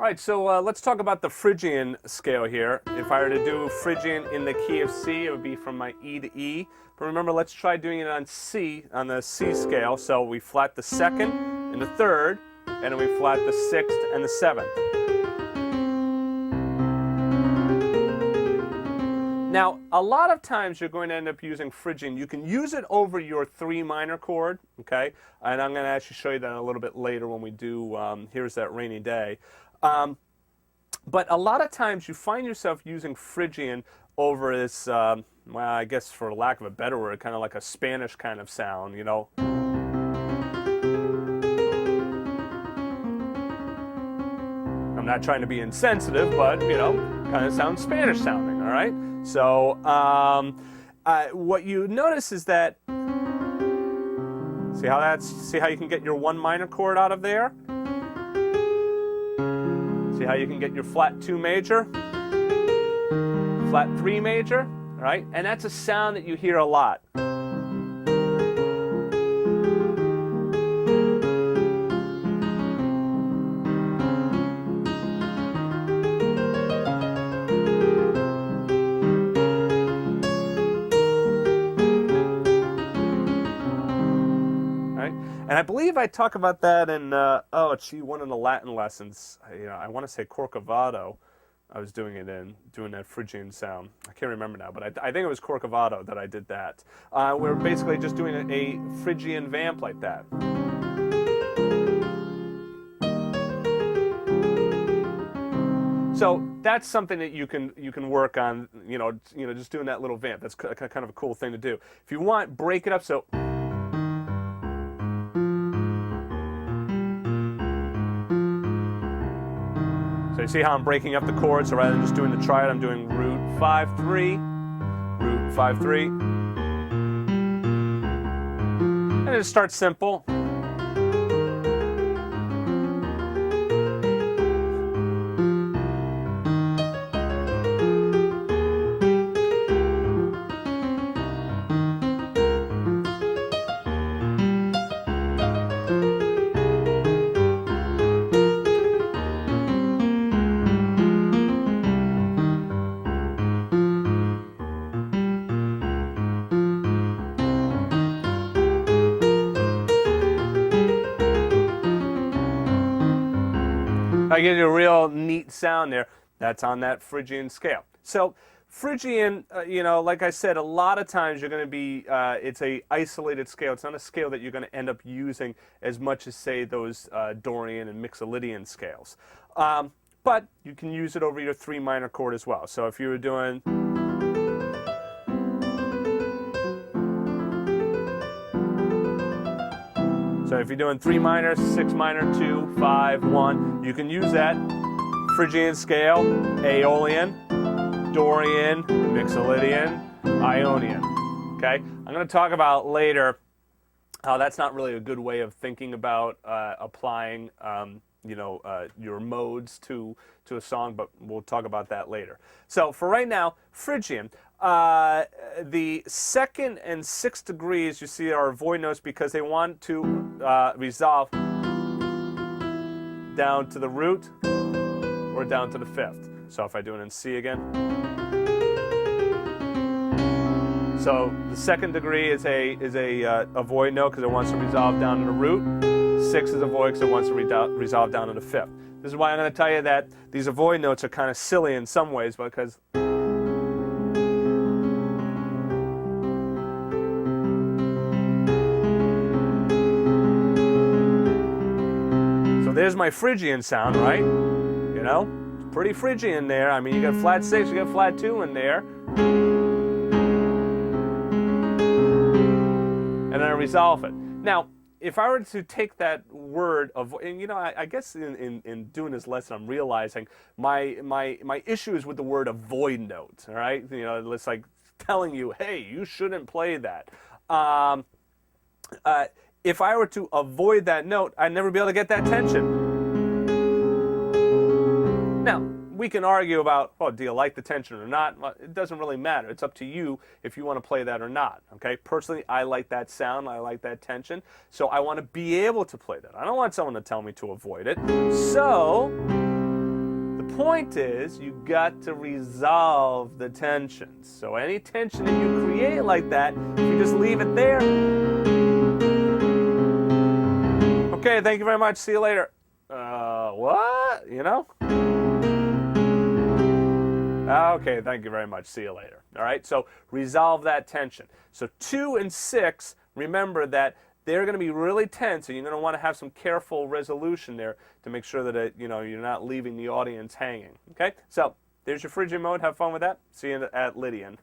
All right, so let's talk about the Phrygian scale here. If I were to do Phrygian in the key of C, it would be from my E to E. But remember, let's try doing it on C, on the C scale. So we flat the second and the third, and then we flat the sixth and the seventh. Now, a lot of times you're going to end up using Phrygian. You can use it over your 3 minor chord, okay? And I'm going to actually show you that a little bit later when we do Here's That Rainy Day. But a lot of times you find yourself using Phrygian over this, well, I guess for lack of a better word, kind of like a Spanish kind of sound, you know. I'm not trying to be insensitive, but, you know, kind of sounds Spanish sounding, all right? So what you notice is that, see how you can get your 1 minor chord out of there? See how you can get your flat 2 major, flat 3 major, all right? And that's a sound that you hear a lot. And I believe I talk about that in, one of the Latin lessons. I want to say Corcovado. I was doing that Phrygian sound. I can't remember now, but I think it was Corcovado that I did that. We're basically just doing a Phrygian vamp like that. So that's something that you can work on. Just doing that little vamp. That's kind of a cool thing to do. If you want, break it up so. So you see how I'm breaking up the chords, so rather than just doing the triad, I'm doing root 5 3, root 5 3. And it starts simple. I get you a real neat sound there. That's on that Phrygian scale. So Phrygian, like I said, a lot of times you're going to be, it's a isolated scale. It's not a scale that you're going to end up using as much as, say, those Dorian and Mixolydian scales. But you can use it over your 3 minor chord as well. So if you were doing... So if you're doing 3 minor, 6 minor, 2, 5, 1, you can use that Phrygian scale, Aeolian, Dorian, Mixolydian, Ionian. Okay? I'm going to talk about later how that's not really a good way of thinking about applying your modes to a song, but we'll talk about that later. So for right now, Phrygian. The 2nd and 6th degrees, you see, are void notes because they want to resolve down to the root or down to the 5th. So if I do it in C again. So the 2nd degree is a void note because it wants to resolve down to the root. 6 is a void because it wants to resolve down to the 5th. This is why I'm going to tell you that these avoid notes are kind of silly in some ways because there's my Phrygian sound, right? You know, it's pretty Phrygian there. I mean, you got flat 6, you got flat 2 in there. And then I resolve it. Now, if I were to take that word of, and I guess in doing this lesson, I'm realizing my issue is with the word avoid note, all right? It's like telling you, hey, you shouldn't play that. If I were to avoid that note, I'd never be able to get that tension. Now, we can argue about, well, do you like the tension or not? Well, it doesn't really matter. It's up to you if you want to play that or not, okay? Personally, I like that sound. I like that tension. So I want to be able to play that. I don't want someone to tell me to avoid it. So point is you got to resolve the tensions. So any tension that you create like that, if you just leave it there. Okay, thank you very much. See you later. What? You know? Okay, thank you very much. See you later. All right, so resolve that tension. So 2 and 6, remember that they're going to be really tense, and you're going to want to have some careful resolution there to make sure that you're not leaving the audience hanging. Okay, so there's your Phrygian mode. Have fun with that. See you at Lydian.